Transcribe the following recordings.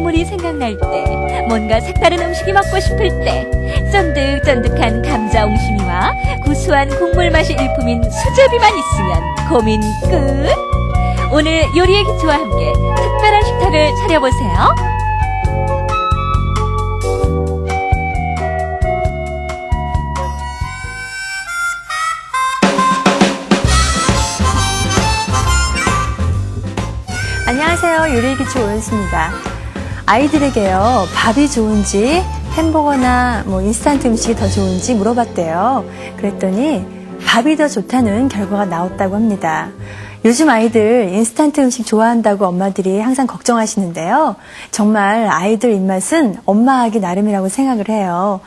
국물이 생각날 때, 뭔가 색다른 음식이 먹고 싶을 때, 쫀득쫀득한 감자 옹심이와 구수한 국물 맛이 일품인 수제비만 있으면 고민 끝! 오늘 요리의 기초와 함께 특별한 식탁을 차려보세요. 안녕하세요. 요리의 기초 오연수입니다. 아이들에게요, 밥이 좋은지 햄버거나 인스턴트 음식이 더 좋은지 물어봤대요. 그랬더니 밥이 더 좋다는 결과가 나왔다고 합니다. 요즘 아이들 인스턴트 음식 좋아한다고 엄마들이 항상 걱정하시는데요. 정말 아이들 입맛은 엄마하기 나름이라고 생각을 해요.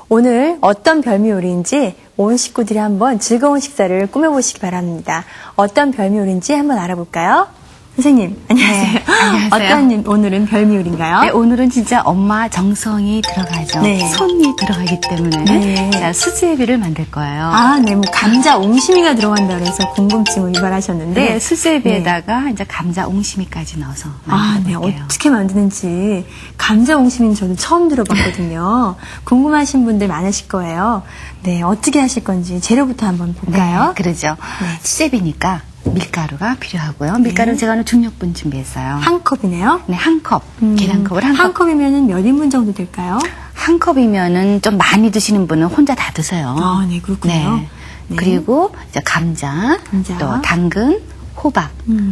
오늘 어떤 별미 요리인지 온 식구들이 한번 즐거운 식사를 꾸며보시기 바랍니다. 어떤 별미 요리인지 한번 알아볼까요? 선생님, 안녕하세요. 네, 안녕하세요. 어떤 오늘은 별미 요리인가요? 네, 오늘은 진짜 엄마 정성이 들어가죠. 네. 손이 들어가기 때문에 네. 자, 수제비를 만들 거예요. 아, 네, 감자 옹심이가 들어간다 그래서 궁금증을 유발하셨는데. 네, 수제비에다가 이제 감자 옹심이까지 넣어서 아, 네, 만들어볼게요. 어떻게 만드는지. 감자 옹심이는 저도 처음 들어봤거든요. 궁금하신 분들 많으실 거예요. 네, 어떻게 하실 건지 재료부터 한번 볼까요? 네, 그러죠. 네. 수제비니까 밀가루가 필요하고요. 밀가루는 제가 오늘 중력분 준비했어요. 한 컵이네요. 네, 한 컵. 계량컵을 한 컵. 한 컵이면 몇 인분 정도 될까요? 한 컵이면은 좀 많이 드시는 분은 혼자 다 드세요. 아, 네, 그렇군요. 네. 네. 그리고 이제 감자, 감자. 또 당근, 호박,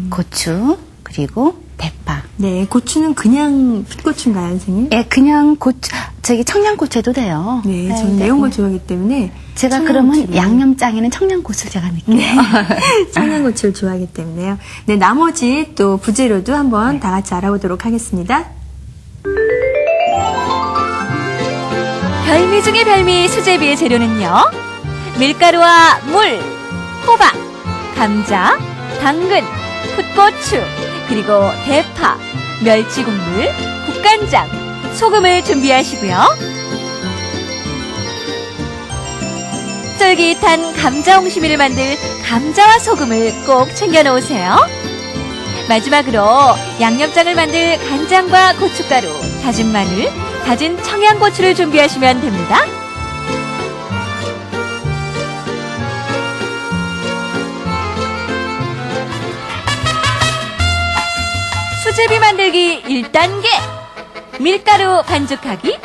고추, 그리고 대파. 네, 고추는 그냥 풋고추인가요, 선생님? 예, 그냥 고추, 청양고추 해도 돼요. 네, 저는 매운 걸 좋아하기 때문에. 제가 그러면 청양고추를. 양념장에는 청양고추를 제가 넣을게요. 네. 청양고추를 좋아하기 때문에요. 네, 나머지 또 부재료도 한번 다 같이 알아보도록 하겠습니다. 별미 중의 별미 수제비의 재료는요. 밀가루와 물, 호박, 감자, 당근, 풋고추, 그리고 대파, 멸치국물, 국간장, 소금을 준비하시고요. 쫄깃한 감자 옹심이를 만들 감자와 소금을 꼭 챙겨 놓으세요. 마지막으로 양념장을 만들 간장과 고춧가루, 다진 마늘, 다진 청양고추를 준비하시면 됩니다. 수제비 만들기 1단계 밀가루 반죽하기.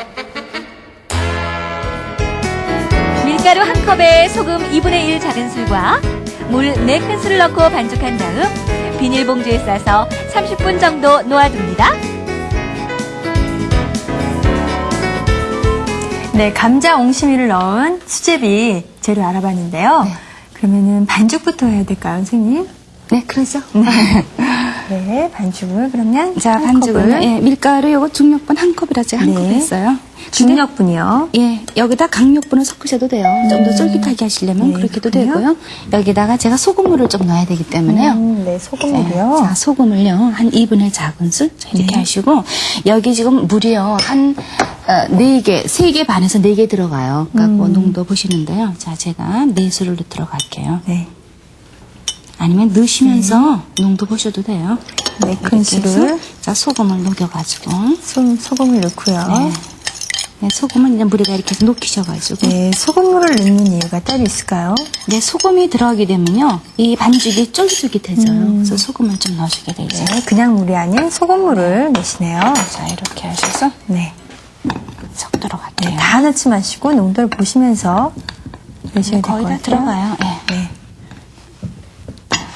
밀가루 한 컵에 소금 2분의 1 작은 술과 물 4큰술을 넣고 반죽한 다음 비닐봉지에 싸서 30분 정도 놓아둡니다. 네, 감자 옹심이를 넣은 수제비 재료 알아봤는데요. 그러면은 반죽부터 해야 될까요, 선생님? 네, 그러죠. 네, 반죽을 그러면 자, 한 반죽을, 컵을. 예, 밀가루 요거 중력분 한 컵이라 제가 한 컵 네. 했어요. 중력분이요. 예, 여기다 강력분을 섞으셔도 돼요. 좀 더 쫄깃하게 하시려면 네, 그렇게 해도 그렇군요. 되고요. 여기다가 제가 소금물을 좀 넣어야 되기 때문에요. 네, 소금물이요. 자, 소금을요. 한 2분의 작은술 이렇게 네. 하시고 여기 지금 물이요. 한 4개, 3개 반에서 4개 들어가요. 그러니까 농도 보시는데요. 자, 제가 4술을 들어갈게요. 네. 아니면 넣으시면서 농도 보셔도 돼요. 네, 큰 이렇게 해서 술을. 자, 소금을 녹여가지고 소금을 넣고요. 네. 네, 소금은 이제 물에다 이렇게 해서 녹이셔가지고 네, 소금물을 넣는 이유가 따로 있을까요? 네, 소금이 들어가게 되면요. 이 반죽이 쫄깃쫄깃해져요. 그래서 소금을 좀 넣어주게 되죠. 네, 그냥 물이 아닌 소금물을 넣으시네요. 자, 이렇게 하셔서 네. 섞도록 할게요. 네, 다 넣지 마시고 농도를 보시면서 넣으셔야 될 것 거의 같아요. 다 들어가요. 네. 네.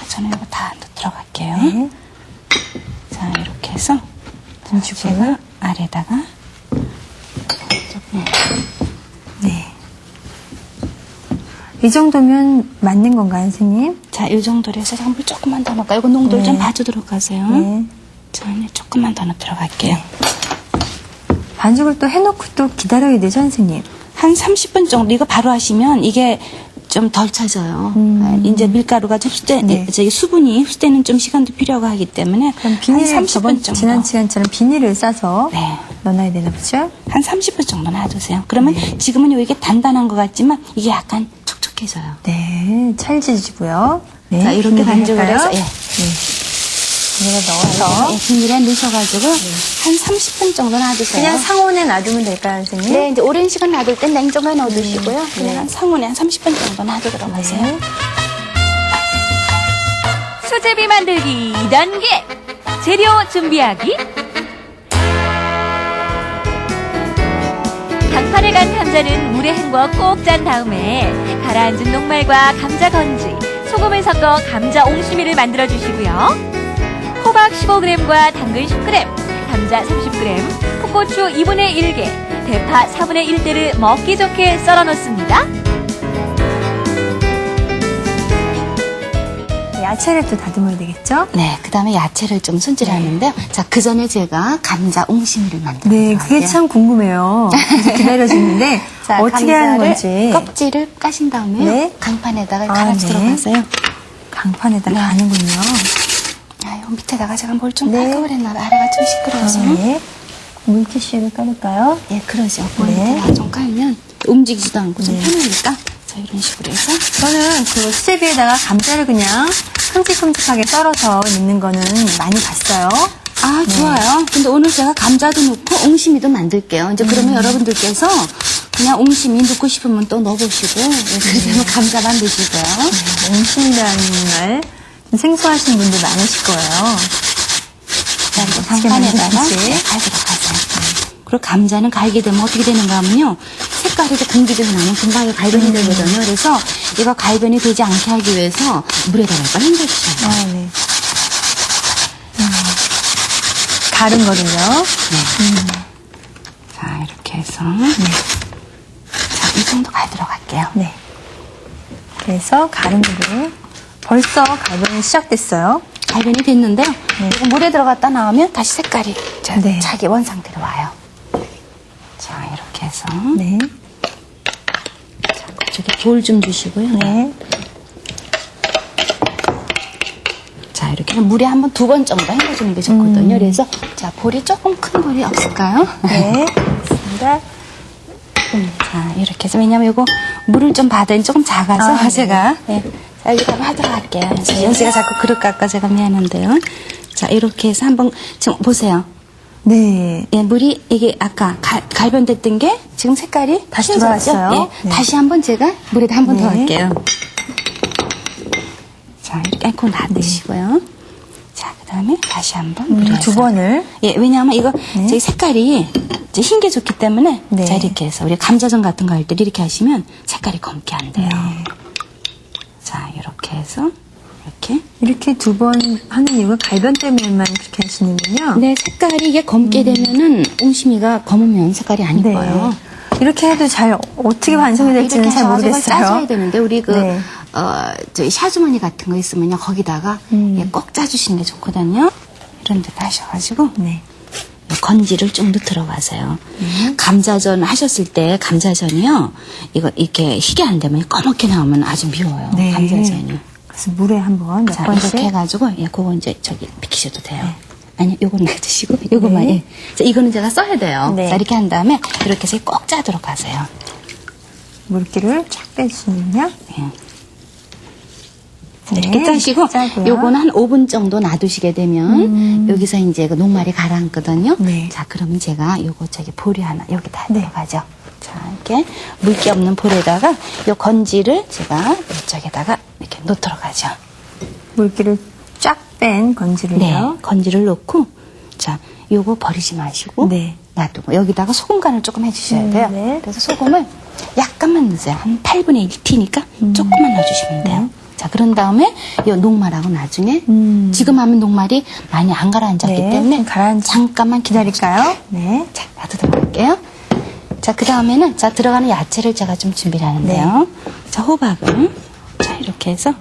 저는 이거 다 들어갈게요. 네. 자, 이렇게 해서 반죽을. 제가 아래다가 네. 이 정도면 맞는 건가요, 선생님? 자, 이 정도로 해서 물 조금만 더 넣을까요? 이거 농도를 네. 좀 봐주도록 하세요. 네. 자, 이제 조금만 더 넣어 들어갈게요. 반죽을 또 해놓고 또 기다려야 되죠, 선생님? 한 30분 정도 이거 바로 하시면 이게 좀 덜 차져요. 이제 밀가루가 흡수돼, 네. 저기 수분이 흡수되는 좀 시간도 필요하고 하기 때문에 그럼 한 비닐을 30분 저번 정도. 지난 시간처럼 비닐을 싸서 네. 넣어놔야 되나 보죠? 한 30분 정도 놔두세요. 그러면 지금은 이게 단단한 것 같지만 이게 약간 촉촉해져요. 네, 찰지지고요. 네, 자, 이렇게 비닐을 반죽을 할까요? 해서, 예. 네. 비닐에 넣어서. 예, 비닐에 넣으셔가지고 한 30분 정도 놔두세요. 그냥 상온에 놔두면 될까요, 선생님? 네, 이제 오랜 시간 놔둘 땐 냉장고에 넣어두시고요. 그냥 한 상온에 한 30분 정도 놔두도록 하세요. 네. 수제비 만들기 2단계. 재료 준비하기. 강판에 간 감자는 물에 헹궈 꼭 짠 다음에 가라앉은 녹말과 감자 건지, 소금을 섞어 감자 옹심이를 만들어 주시고요. 호박 15g과 당근 10g, 감자 30g, 풋고추 2분의 1개, 대파 4분의 1대를 먹기 좋게 썰어 놓습니다. 야채를 또 다듬어야 되겠죠? 네, 그 다음에 야채를 좀 손질하는데요. 자, 그 전에 제가 감자 옹심이를 만들어 네, 그게 참 궁금해요. 그래서 기다려지는데 자, 어떻게 하는 건지. 껍질을 까신 다음에 네. 강판에다가 아, 갈아주도록 네. 하세요. 강판에다가 하는군요. 아, 요 밑에다가 제가 뭘 좀 네. 깔까 그랬나 봐. 아래가 좀 시끄러워서. 네. 물티슈를 깔을까요? 예, 그러죠. 네. 밑에다가 좀 깔면 움직이지도 않고 좀 편하니까. 자, 이런 식으로 해서. 저는 그 수제비에다가 감자를 그냥 큼직큼직하게 썰어서 넣는 거는 많이 봤어요. 아, 좋아요. 근데 오늘 제가 감자도 넣고 옹심이도 만들게요. 이제 그러면 여러분들께서 그냥 옹심이 넣고 싶으면 또 넣어보시고, 그러면 감자만 넣으시고요. 옹심이라는 말 생소하신 분들 많으실 거예요. 자, 이제 어떻게 강판에다가 만드는지. 갈도록 하세요. 그리고 감자는 갈게 되면 어떻게 되는가 하면요. 색깔이 공기되고 나면 금방 갈변이 되거든요. 그래서 이거 갈변이 되지 않게 하기 위해서 물에다가 약간 헹궈주셔야 돼요. 아, 네. 가른 거를요. 자, 이렇게 해서. 자, 이 정도 갈도록 할게요. 네. 그래서 가른 거를 벌써 갈변이 시작됐어요. 갈변이 됐는데요. 네. 이거 물에 들어갔다 나오면 다시 색깔이 네. 자기 원상태로 와요. 자, 이렇게 해서. 네. 저기 볼 좀 주시고요. 네. 자, 이렇게 물에 한번 2번 정도 헹궈주는 게 좋거든요. 그래서, 자, 볼이 조금 큰 볼이 없을까요? 네. 알겠습니다. 자, 이렇게 해서, 왜냐면 이거 물을 좀 받으니 조금 작아서 아, 네. 제가, 네. 자, 여기다 한번 하도록 할게요. 제가 자꾸 그릇 깎아 제가 미안한데요. 자, 이렇게 해서 한번, 지금 보세요. 네. 예, 물이 이게 아까 갈변됐던 게 지금 색깔이 다시 흰졌죠? 돌아왔어요. 예, 네. 다시 한번 제가 물에다 한 번 더 네. 할게요. 자, 이렇게 얹고 놔두시고요. 자, 그 다음에 다시 한번 물에 2번을. 예, 왜냐하면 이거 저기 색깔이 이제 흰 게 좋기 때문에 네. 자, 이렇게 해서 우리 감자전 같은 거 할 때 이렇게 하시면 색깔이 검게 안 돼요. 네. 자, 이렇게 해서 이렇게 2번 하는 이유가 갈변 때문에만 그렇게 하시는군요. 네, 색깔이 이게 검게 되면은 옹심이가 검으면 색깔이 안 네. 이뻐요. 이렇게 해도 잘 어떻게 완성이 될지는 이렇게 잘 해가지고 모르겠어요. 짜줘야 되는데 우리 네. 저희 샤주머니 같은 거 있으면요 거기다가 예, 꼭 짜주시는 게 좋거든요. 이런 데다 하셔가지고 네. 건지를 좀 넣도록 하세요. 감자전 하셨을 때 감자전이요 이거 이렇게 희게 안 되면 꺼멓게 나오면 아주 미워요. 네. 감자전이. 그래서 물에 한번 몇 자, 번씩. 이렇게 해가지고 예, 그거 이제 저기 비키셔도 돼요. 아니, 요건 놔두시고, 요거만, 네. 예. 자, 이거는 제가 써야 돼요. 네. 자, 이렇게 한 다음에, 이렇게 해서 꼭 짜도록 하세요. 물기를 쫙 빼주시면요. 예. 네. 이렇게 짜시고, 짜고요. 요거는 한 5분 정도 놔두시게 되면, 여기서 이제 그 녹말이 가라앉거든요. 네. 자, 그러면 제가 요거 저기 볼이 하나, 여기다 네. 들어가죠. 자, 이렇게 물기 없는 볼에다가, 요 건지를 제가 이쪽에다가 이렇게 놓도록 하죠. 물기를 쫙 뺀 건지를요. 네, 건지를 넣고, 자, 요거 버리지 마시고, 네. 놔두고, 여기다가 소금 간을 조금 해주셔야 돼요. 네. 그래서 소금을 약간만 넣으세요. 한 8분의 1티니까 조금만 넣어주시면 돼요. 자, 그런 다음에 요 녹말하고 나중에, 지금 하면 녹말이 많이 안 가라앉았기 네, 때문에, 좀 잠깐만 기다릴까요? 네. 자, 놔두도록 할게요. 자, 그 다음에는, 자, 들어가는 야채를 제가 좀 준비를 하는데요. 네. 자, 호박을, 자, 이렇게 해서,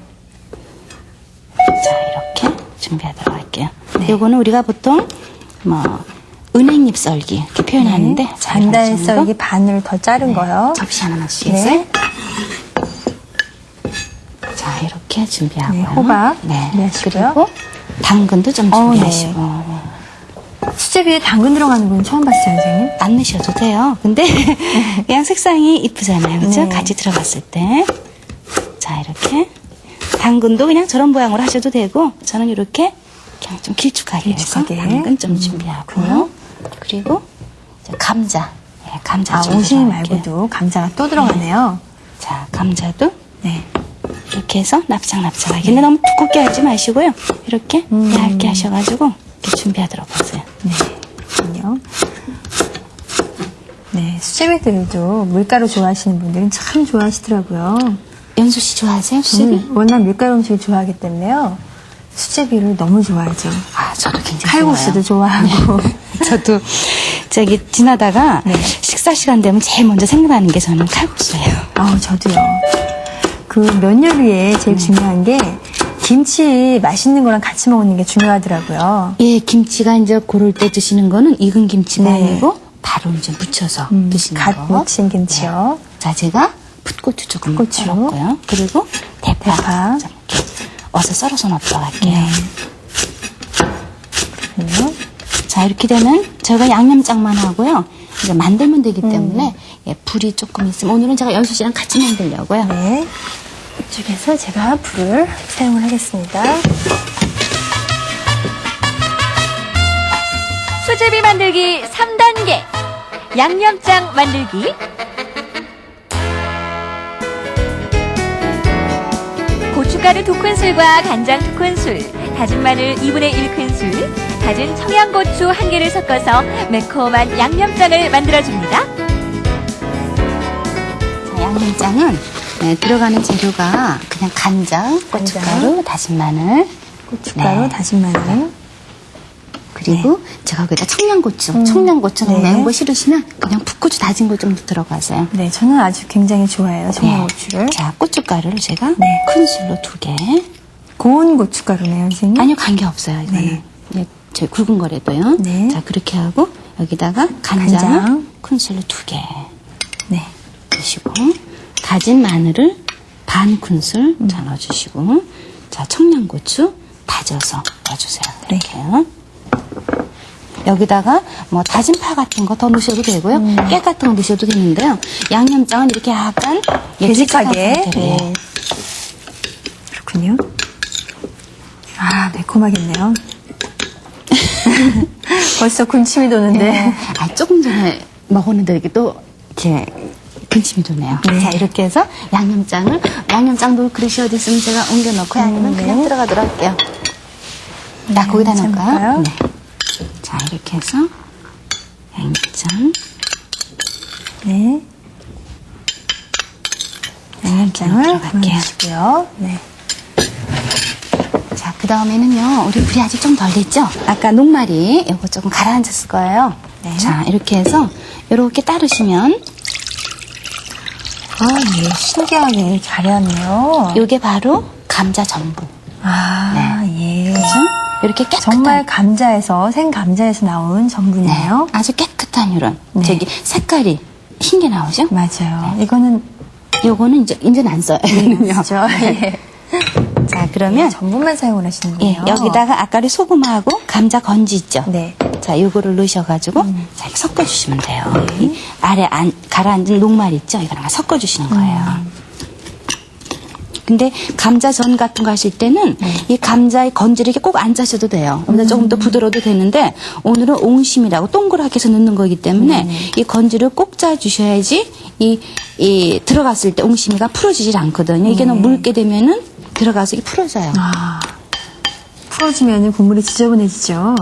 자, 이렇게 준비하도록 할게요. 네. 요거는 우리가 보통, 은행잎 썰기, 이렇게 표현하는데, 네. 자, 이런 반달 정도. 썰기 반을 더 자른 거요. 접시 하나만 주시겠어요? 네. 자, 이렇게 준비하고요. 네, 호박 네. 준비하시고요. 그리고 당근도 좀 준비하시고. 네. 수제비에 당근 들어가는 건 처음 봤어요, 선생님. 안 넣으셔도 돼요. 근데 그냥 색상이 이쁘잖아요. 그죠? 네. 같이 들어갔을 때. 자, 이렇게. 당근도 그냥 저런 모양으로 하셔도 되고, 저는 이렇게 그냥 좀 길쭉하게 해서 길쭉하게. 당근 좀 준비하고요. 그리고 이제 감자. 예, 감자 좀 옹심이 들어갈게요. 말고도 감자가 또 들어가네요. 자, 감자도 네. 이렇게 해서 납작납작하게. 근데 너무 두껍게 하지 마시고요. 이렇게 얇게 하셔가지고 이렇게 준비하도록 하세요. 네. 그렇군요. 네. 수제비들도 밀가루 좋아하시는 분들은 참 좋아하시더라고요. 연수 씨 좋아하세요? 수제비? 저는 워낙 밀가루 음식을 좋아하기 때문에요. 수제비를 너무 좋아하죠. 아, 저도 굉장히 칼국수도 좋아요. 좋아하고. 저도 저기 지나다가 네. 식사 시간 되면 제일 먼저 생각나는 게 저는 칼국수예요. 저도요. 그 면 요리에 제일 중요한 게 김치 맛있는 거랑 같이 먹는 게 중요하더라고요. 예, 김치가 이제 고를 때 드시는 거는 익은 김치가 네. 아니고 바로 이제 무쳐서 드시는 갓 거. 무친 김치요. 네. 자, 제가 풋고추 조금 풋고추. 썰었고요. 그리고 대파. 대파. 좀 이렇게 어서 썰어서 넣도록 할게요. 그리고 자, 이렇게 되면 저희가 양념장만 하고요. 이제 만들면 되기 때문에 예, 불이 조금 있으면 오늘은 제가 연수 씨랑 같이 만들려고요. 네. 이쪽에서 제가 불을 사용을 하겠습니다. 수제비 만들기 3단계. 양념장 만들기. 고춧가루 2큰술과 간장 2큰술, 다진 마늘 2분의 1큰술, 다진 청양고추 1개를 섞어서 매콤한 양념장을 만들어줍니다. 자, 양념장은 네, 들어가는 재료가 그냥 간장, 고춧가루, 다진 마늘, 고춧가루, 네. 다진 마늘. 그리고 제가 여기다 청양고추, 청양고추는 네. 매운 거 싫으시면 그냥 풋고추 다진 거 좀 들어가세요. 네, 저는 아주 굉장히 좋아해요. 청양고추를. 자, 고춧가루를 제가 네. 큰술로 2개. 고운 고춧가루네요, 선생님. 아니요, 관계없어요, 이거는. 네. 네, 저희 굵은 거라도요. 네. 자, 그렇게 하고 여기다가 간장을 간장. 큰술로 2개 네. 넣으시고 다진 마늘을 반 큰술 자, 넣어주시고 자, 청양고추 다져서 넣어주세요. 네. 이렇게요. 여기다가 뭐 다진 파 같은 거 더 넣으셔도 되고요. 깨 같은 거 넣으셔도 되는데요. 양념장은 이렇게 약간 되직하게. 상태로 네. 그렇군요. 매콤하겠네요. 벌써 군침이 도는데. 네. 조금 전에 먹었는데 이게 또 이렇게 군침이 도네요. 네. 자, 이렇게 해서 양념장 넣을 그릇이 어디 있으면 제가 옮겨놓고 아니면 네. 그냥 들어가도록 할게요. 자, 거기다 참 넣을까요? 넣을까요? 네. 자, 이렇게 해서 양념장. 네. 양념장을 들어갈게요. 넣어주시고요. 네. 자, 그 다음에는요, 우리 불이 아직 좀 덜 됐죠? 아까 녹말이 이거 조금 가라앉았을 거예요. 네. 자, 이렇게 해서 이렇게 따르시면 예, 신기하게 잘해왔네요. 이게 바로 감자 전분. 예. 그죠? 이렇게 깨끗한 정말 감자에서, 생감자에서 나온 전분이에요. 아주 깨끗한 이런 네. 저기 색깔이 흰 게 나오죠? 맞아요. 이거는 요거는 이제는 안 써요. 그렇죠. 예. 자, 그러면 전분만 사용을 하시는 예, 거예요. 여기다가 아까리 소금하고 감자 건지 있죠? 네. 자, 요거를 넣으셔가지고 자, 이렇게 섞어주시면 돼요. 이 아래 가라앉은 녹말 있죠? 이거랑 섞어주시는 거예요. 근데 감자전 같은 거 하실 때는 이 감자의 건지를 이렇게 꼭 안 짜셔도 돼요. 근데 조금 더 부드러워도 되는데 오늘은 옹심이라고 동그랗게 해서 넣는 거기 때문에 이 건지를 꼭 짜주셔야지 이 들어갔을 때 옹심이가 풀어지질 않거든요. 이게 너무 묽게 되면은 들어가서 이게 풀어져요. 풀어주면 국물이 지저분해지죠.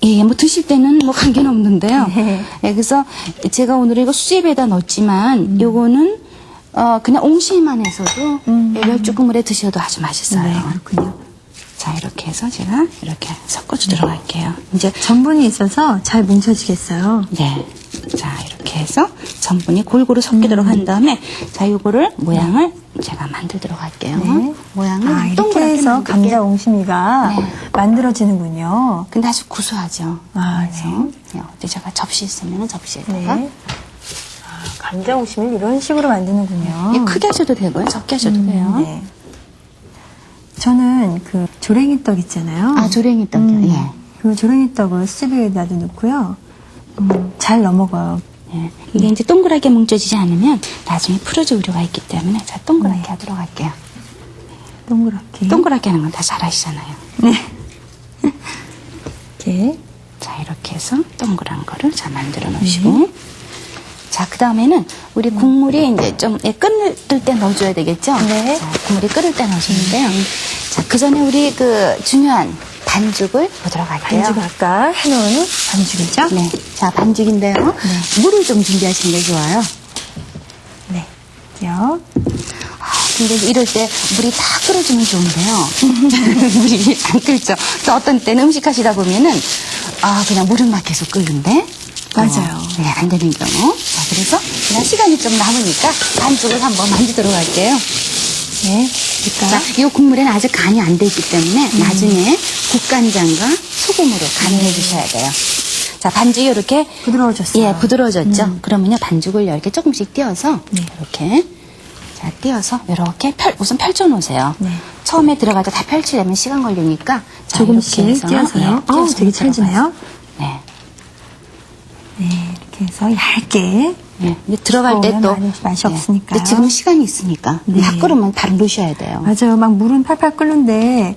예, 뭐 드실 때는 뭐 관계는 없는데요. 네. 예, 그래서 제가 오늘 이거 수제비에다 넣었지만 요거는 그냥 옹심이만 해서도 멸치국물에 드셔도 아주 맛있어요. 네, 그렇군요. 자, 이렇게 해서 제가 이렇게 섞어주도록 할게요. 이제 전분이 있어서 잘 뭉쳐지겠어요. 네. 자, 이렇게 해서 전분이 골고루 섞이도록 한 다음에 자, 요거를 모양을 제가 만들도록 할게요. 네. 모양을 이렇게 동그랗게 해서 만들게요. 감자 옹심이가 네. 만들어지는군요. 근데 아주 구수하죠. 아, 그래서 어디 제가 접시 있으면 접시에다가 네. 감자 옹심이를 이런 식으로 만드는군요. 이 크게 하셔도 되고요. 적게 하셔도 돼요. 네. 저는 그 조랭이 떡 있잖아요. 아, 조랭이 떡이요. 예. 그 조랭이 떡을 수제비에다도 넣고요. 잘 넘어가요. 예. 이게 이제 동그랗게 뭉쳐지지 않으면 나중에 풀어질 우려가 있기 때문에 자, 동그랗게 하도록 할게요. 동그랗게. 동그랗게 하는 건 다 잘하시잖아요. 네. 네. 자, 이렇게 해서 동그란 거를 자, 만들어 놓으시고. 자, 그 다음에는 우리 국물이 이제 좀 끓을 때 넣어줘야 되겠죠? 네. 자, 국물이 끓을 때 넣으시는데요. 자, 그 전에 우리 그 중요한 반죽을 보도록 할게요. 반죽 아까 해놓은 반죽이죠? 네. 자, 반죽인데요. 물을 좀 준비하시는 게 좋아요. 네. 요. 근데 이럴 때 물이 다 끓어주면 좋은데요. 물이 안 끓죠. 또 어떤 때는 음식 하시다 보면은, 그냥 물은만 계속 끓는데. 맞아요. 네, 안 되는 경우. 자, 그래서 그냥 시간이 좀 남으니까 반죽을 한번 만들도록 할게요. 네. 자, 이 국물에는 아직 간이 안 돼 있기 때문에 나중에 국간장과 소금으로 간을 해주셔야 돼요. 자, 반죽이 이렇게 부드러워졌어요. 예, 부드러워졌죠. 그러면요, 반죽을 이렇게 조금씩 띄어서 네. 이렇게 자, 띄어서 이렇게 우선 펼쳐 놓으세요. 네. 처음에 들어갈 때 다 펼치려면 시간 걸리니까 자, 조금씩 이렇게 해서, 띄어서요. 예, 띄어서 되게 찰지네요. 들어가서. 네. 네. 이렇게 해서 얇게. 네. 근데 들어갈 때 또 맛이 없으니까요. 근데 지금 시간이 있으니까 네. 다 끓으면 바로 넣으셔야 돼요. 맞아요. 막 물은 팔팔 끓는데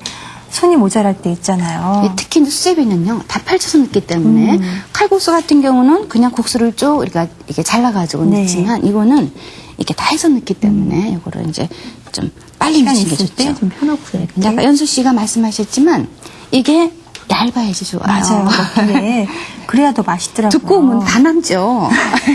손이 모자랄 때 있잖아요. 특히 수제비는요 다 펼쳐서 넣기 때문에 칼국수 같은 경우는 그냥 국수를 쭉 이렇게 잘라가지고 네. 넣지만 이거는 이렇게 다 해서 넣기 때문에 이거를 이제 좀 빨리 시간 넣으시는 게 있을 좋죠. 때 좀 펴놓고 네, 근데 아까 연수 씨가 말씀하셨지만 이게 얇아야지 좋아요. 맞아요. 먹기에 그래야 더 맛있더라고요. 두꺼우면 다 남죠.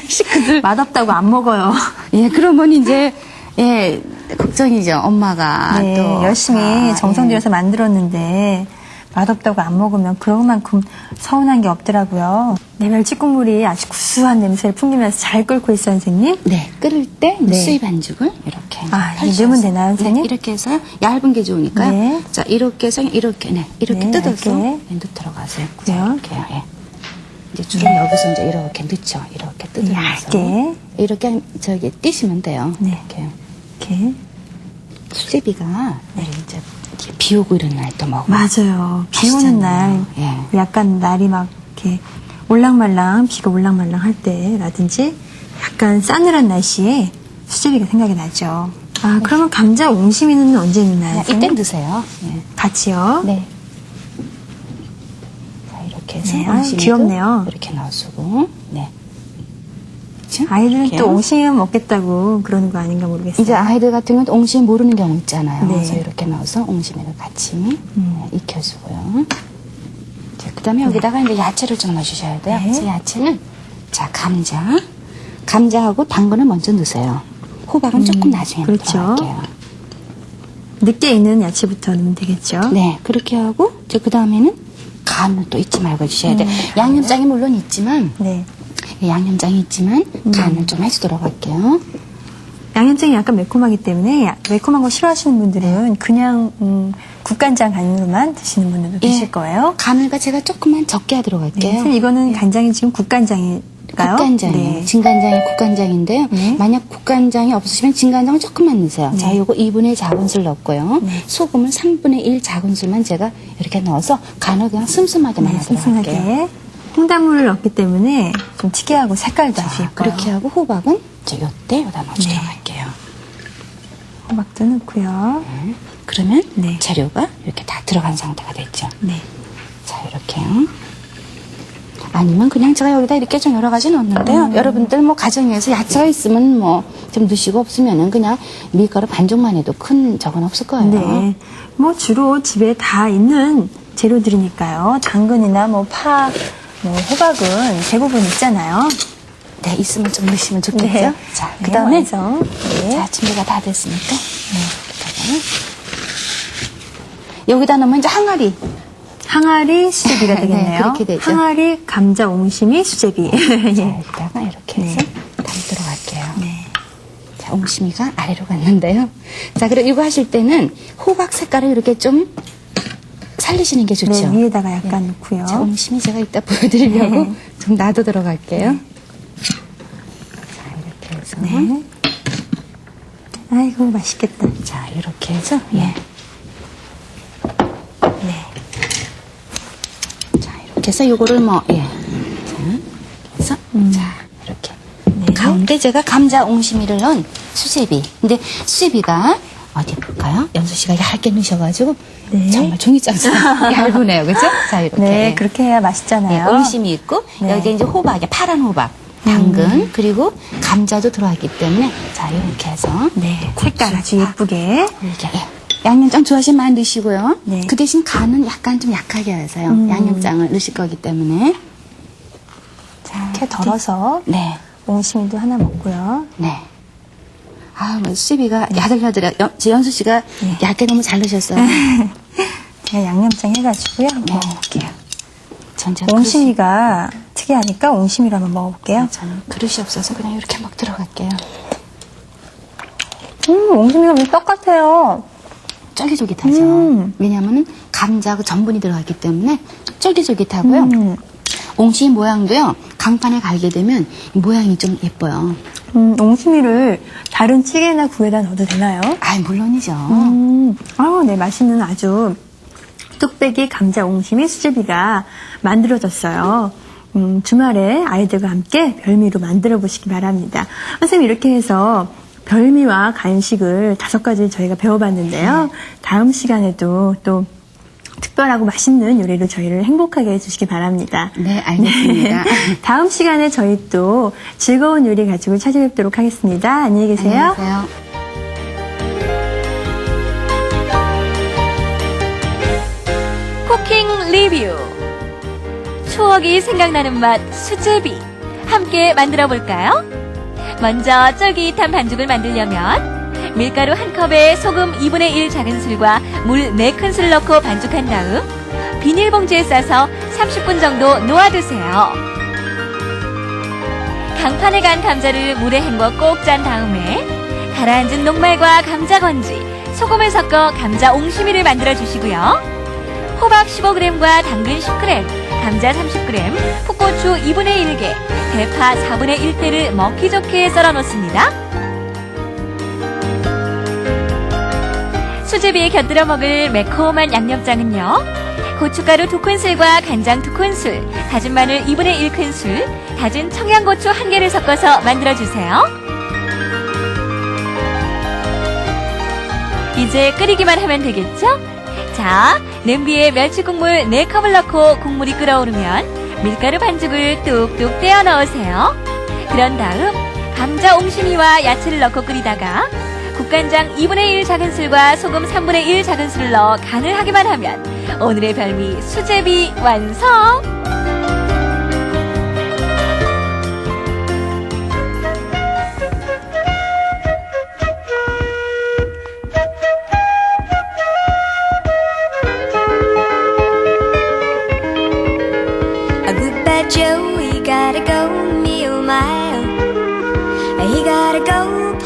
식구들. 맛없다고 안 먹어요. 예, 그러면 이제 예 걱정이죠. 엄마가 네, 또 열심히 정성 들여서 만들었는데 맛없다고 안 먹으면 그만큼 서운한 게 없더라고요. 네, 멸치국물이 아주 구수한 냄새를 풍기면서 잘 끓고 있어요, 선생님. 네, 끓을 때 네. 수이 반죽을 이렇게 이제 넣으면 되나요, 선생님? 네, 이렇게 해서 얇은 게 좋으니까요. 네. 자, 이렇게 해서 이렇게 네, 뜯어서 이렇게. 들어가세요. 그래요? 자, 이렇게요. 예. 이제 줄은 여기서 이제 이렇게 넣죠. 이렇게 뜯으면서 얇게. 이렇게 띄시면 돼요. 네. 이렇게. 이렇게. 수제비가 이제 이렇게 비 오고 이런 날 또 먹으면 맞아요. 비 오는 날, 맛있잖아요. 약간 날이 막 이렇게 올랑말랑, 비가 올랑말랑 할 때라든지 약간 싸늘한 날씨에 수제비가 생각이 나죠. 그러면 감자 옹심이는 언제 넣나요? 그냥 이때 드세요. 예. 같이요? 네. 자, 이렇게 해서 네, 옹심이도 귀엽네요. 이렇게 넣어주고, 네. 그쵸? 아이들은 이렇게요. 또 옹심이만 먹겠다고 그러는 거 아닌가 모르겠어요. 이제 아이들 같은 경우는 옹심이 모르는 경우 있잖아요. 네. 그래서 이렇게 넣어서 옹심이를 같이 익혀주고요. 그 다음에 여기다가 이제 야채를 좀 넣어주셔야 돼요. 네. 그래서 야채는, 자, 감자하고 당근을 먼저 넣으세요. 호박은 조금 나중에 그렇죠. 들어갈게요. 늦게 익는 야채부터 넣으면 되겠죠? 네, 그렇게 하고, 이제 그 다음에는 간을 또 잊지 말고 해주셔야 돼요. 양념장이 물론 있지만, 네. 양념장이 있지만, 간을 좀 해주도록 할게요. 양념장이 약간 매콤하기 때문에 매콤한 거 싫어하시는 분들은 그냥 국간장 간으로만 드시는 분들도 계실 거예요. 간을 제가 조금만 적게 하도록 네. 할게요. 선생님, 이거는 간장이 지금 국간장일까요? 국간장이에요. 네. 진간장이 국간장인데요. 네. 만약 국간장이 없으시면 진간장을 조금만 넣으세요. 네. 자, 요거 2분의 1 작은술 넣고요. 네. 소금을 3분의 1 작은술만 제가 이렇게 넣어서 간을 그냥 슴슴하게만 네, 하도록 할게요. 슴슴하게. 홍당무를 넣기 때문에 좀 특이하고 색깔도 아주 자, 예뻐요. 그렇게 하고 호박은 이제 요때 여기다 넣어주도록 네. 할게요. 호박도 넣고요. 그러면 네. 재료가 이렇게 다 들어간 상태가 됐죠. 네. 자, 이렇게요. 아니면 그냥 제가 여기다 이렇게 좀 여러 가지 넣었는데요. 여러분들 뭐 가정에서 야채가 있으면 뭐 좀 넣으시고 없으면은 그냥 밀가루 반죽만 해도 큰 적은 없을 거예요. 네. 뭐 주로 집에 다 있는 재료들이니까요. 당근이나 뭐 파, 뭐 호박은 대부분 있잖아요. 네, 있으면 좀 넣으시면 좋겠죠. 네. 자, 네, 그 다음에 완성. 네. 자, 준비가 다 됐으니까 여기다 넣으면 이제 항아리. 항아리 수제비가 네, 되겠네요. 그렇게 되죠. 항아리 감자 옹심이 수제비. 자, 예. 여기다가 이렇게 해서 담도록 할게요. 네. 자, 옹심이가 아래로 갔는데요. 자, 그리고 이거 하실 때는 호박 색깔을 이렇게 좀 살리시는 게 좋죠. 네, 위에다가 약간 넣고요. 자, 옹심이 제가 이따 보여드리려고 네. 좀 놔두도록 할게요. 자, 이렇게 해서. 네. 아이고, 맛있겠다. 자, 이렇게 해서. 예. 네. 자, 이렇게 해서 요거를 뭐, 예. 자, 그래서, 자, 이렇게. 네. 가운데 제가 감자 옹심이를 넣은 수제비. 근데 수제비가, 어디 볼까요? 연수 씨가 얇게 넣으셔가지고 네. 정말 종이장처럼 얇으네요, 그죠? 자, 이렇게. 네, 그렇게 해야 네, 맛있잖아요. 옹심이 있고 네. 여기 이제 호박에 파란 호박, 당근 그리고 감자도 들어갔기 때문에 자 이렇게 해서 네, 색깔 아주 예쁘게. 이렇게 양념장 좋아하시면 많이 넣으시고요. 네. 그 대신 간은 약간 좀 약하게 하세요. 양념장을 넣으실 거기 때문에. 자, 이렇게 덜어서 네, 옹심이도 하나 먹고요. 네. 아, 뭐 수제비가 야들야들해. 연수 씨가 얇게 너무 잘 넣으셨어요. 제가 양념장 해가지고요. 먹어볼게요. 전 제가 옹심이가 특이하니까 옹심이로 한번 먹어볼게요. 저는 그릇이 없어서 그냥 이렇게 막 들어갈게요. 옹심이가 무슨 떡 같아요. 쫄깃쫄깃하죠. 왜냐하면 감자하고 전분이 들어갔기 때문에 쫄깃쫄깃하고요. 옹심이 모양도요. 강판에 갈게 되면 모양이 좀 예뻐요. 옹심이를 다른 찌개나 국에다 넣어도 되나요? 아, 물론이죠. 네, 맛있는 아주 뚝배기 감자 옹심이 수제비가 만들어졌어요. 주말에 아이들과 함께 별미로 만들어 보시기 바랍니다. 선생님, 이렇게 해서 별미와 간식을 5가지 저희가 배워봤는데요. 다음 시간에도 또 특별하고 맛있는 요리로 저희를 행복하게 해주시기 바랍니다. 네, 알겠습니다. 다음 시간에 저희 또 즐거운 요리 가지고 찾아뵙도록 하겠습니다. 안녕히 계세요. 안녕히 계세요. 쿠킹 리뷰. 추억이 생각나는 맛 수제비. 함께 만들어 볼까요? 먼저 쫄깃한 반죽을 만들려면 밀가루 1컵에 소금 2분의 1 작은술과 물 4큰술 넣고 반죽한 다음 비닐봉지에 싸서 30분 정도 놓아두세요. 강판에 간 감자를 물에 헹궈 꼭 짠 다음에 가라앉은 녹말과 감자 건지, 소금을 섞어 감자 옹심이를 만들어 주시고요. 호박 15g과 당근 10g, 감자 30g, 풋고추 2분의 1개, 대파 4분의 1대를 먹기 좋게 썰어 놓습니다. 수제비에 곁들여 먹을 매콤한 양념장은요. 고춧가루 2큰술과 간장 2큰술, 다진 마늘 2분의 1큰술, 다진 청양고추 1개를 섞어서 만들어주세요. 이제 끓이기만 하면 되겠죠? 자, 냄비에 멸치국물 4컵을 넣고 국물이 끓어오르면 밀가루 반죽을 뚝뚝 떼어 넣으세요. 그런 다음 감자 옹심이와 야채를 넣고 끓이다가 국간장 2분의 1 작은술과 소금 3분의 1 작은술을 넣어 간을 하기만 하면 오늘의 별미 수제비 완성! Joe, he gotta go meal mile. He gotta go